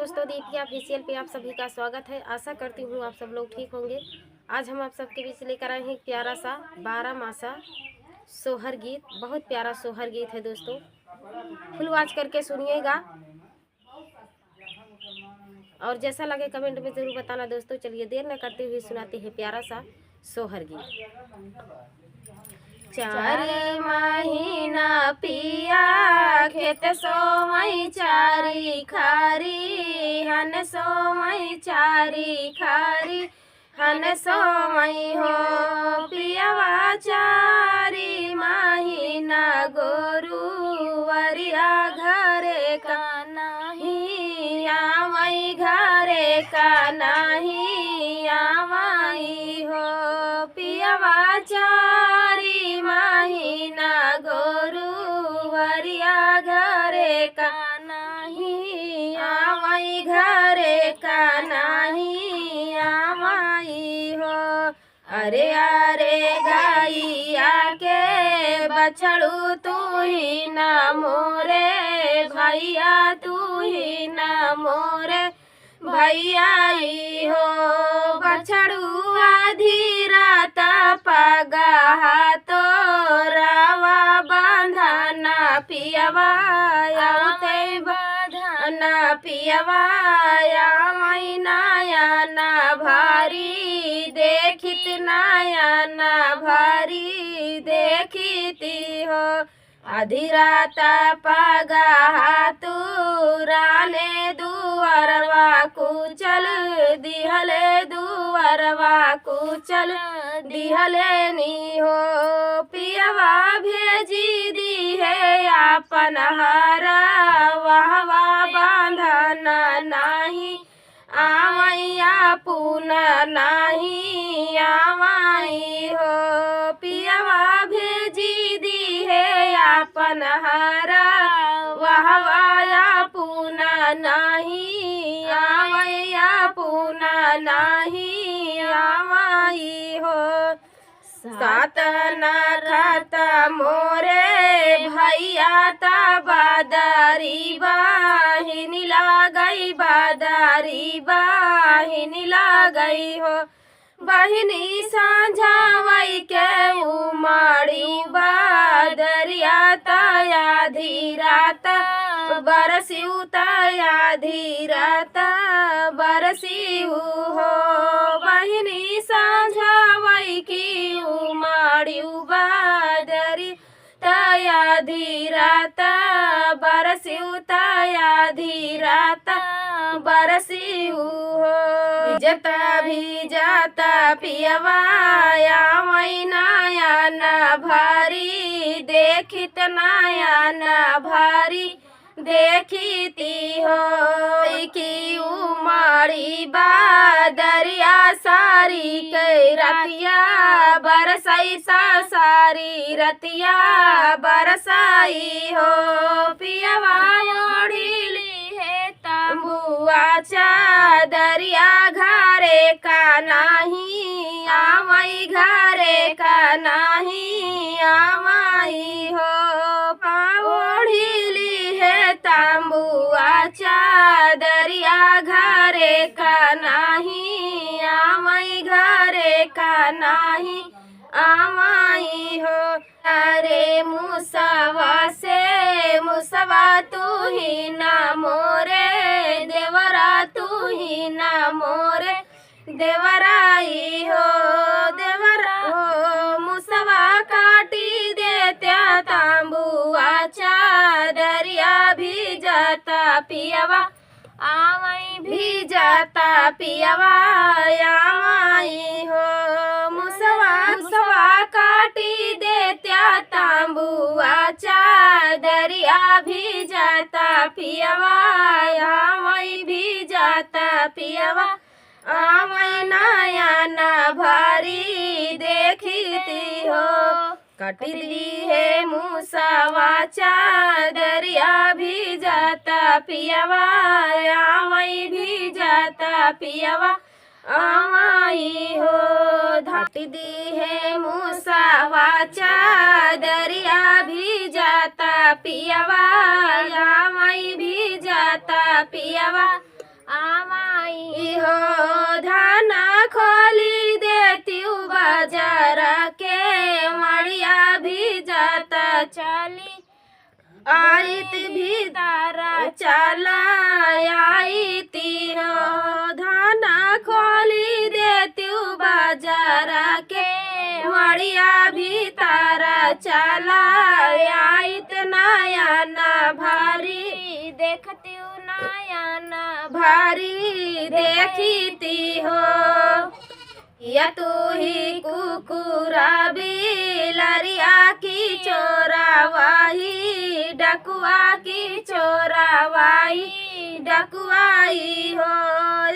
दोस्तों, दीपिका ऑफिशियल पे आप सभी का स्वागत है। आशा करती हूँ आप सब लोग ठीक होंगे। आज हम आप सबके बीच लेकर आए हैं एक प्यारा सा 12 मासा सोहर गीत। बहुत प्यारा सोहर गीत है दोस्तों, फुल वॉच करके सुनिएगा और जैसा लगे कमेंट में ज़रूर बताना दोस्तों। चलिए देर न करते हुए सुनाते हैं प्यारा सा सोहर गीत। चारी महीना पिया खेत सोमई चारी खारी हन सोमई चारी खारी हन सोमई हो पियावा चारी महीना गोरू वरिया घरे का नहीं आवई घरे का नहीं आवई हो पियावा चारी महीना गोरू वरिया घरे का नहीं आवई घरे का नहीं आवई हो। अरे अरे गैया के बछड़ू तू ही ना मोरे भैया तू ही ना मोरे भैया हो। बछड़ू आधी रात पगा तो रावा बांधना पियवा ते बांधना पियवा मैनाया ना भारी देखित नाया ना भारी देखती हो। आधी रात पगा तू राले दुअरवा कुचल दिहले दुअरवा कुचल दिहले नी हो। पियवा भेजी दी है आपन हरा वहवा बांधना नाही आवैया पूना नाही आवई हो। पियवा भेजी दी है आपन हरा वहवाया पूना नाही आवैया पूना नाही आवई हो। सात नखत मोरे भैया ता बादारी बाहिन लागई बादारी बाहिन लागई हो। बहिनी साझावई के उमाड़ी बादरिया तया धीरात बरसिउ तया धीरात बरसिउ हो। बहिनी साझावई की उमाड़ी बादरी तया धीरात बरसिउ तया धीरात बरसिउ हो। जता भी जाता पियवाया मैनाया ना भारी देखित नाया ना भारी देखती हो। की उमाड़ी बादरिया सारी के रतिया बरसाई सा सारी रतिया बरसाई हो। पियवा ओढ़ी है तंबुआ चादरिया घरे का नाही आवई घरे का नाही आवई हो। ओढ़ी है तंबुआ चादरिया घरे का नाही आवई घरे का नाही आवई हो। अरे मुसवा से मुसवा तू ही ना मोरे देवरा तू ही ना मोरे देवराई हो। देवरा हो मुसवा काटी देत्या तांबुआ चादरिया भी जाता पियवा आवई भी जाता पियवा आवई हो। मुसवा काटी देत्या तांबुआ चादरिया भी जाता पियवा आवई भी जाता पियवा आवई नाया ना भारी देखती हो। कटी दी है मुसवा चादरिया भी जाता पियवा आवई भी जाता पियवा आवई हो। धाटी दी है मुसवा चादरिया भी जाता पियवा आवई भी जाता पियवा आमाई हो धाना खोली देती बाजार के मड़िया भी जाता चली आयत भी तारा चला आईती हो धाना खोली देती बाजार के मड़िया भी तारा चला आयत नया ना भारी देखती नया ना भारी देखती हो या तू ही कुकुरा बिलरिया की चोरावाही डकुआ की चोरावाही डकुआई हो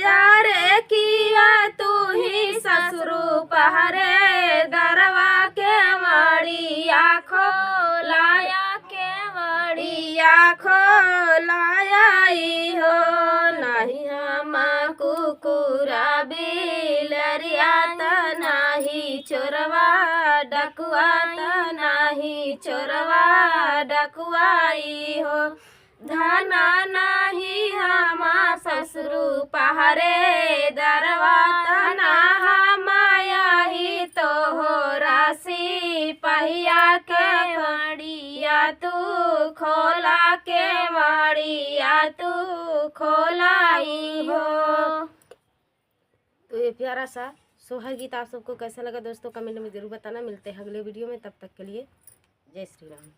यार किया तू ही ससुरु पहरे दरवा के मड़िया खोलाया के मड़िया खोलायाई हो नहीं हम कुकुरा बिलरिया त नाही चोरवा डकुआ त नाही चोरवा डकुआई हो धना नाही हम ससुरु पहरे दरवा तना हमाया ही तो हो राशि पहिया के मड़िया तू खोला के मड़िया तू खोलाई हो। तो ये प्यारा सा सोहर गीत आप सबको कैसा लगा दोस्तों कमेंट में ज़रूर बताना। मिलते हैं अगले वीडियो में, तब तक के लिए जय श्री राम।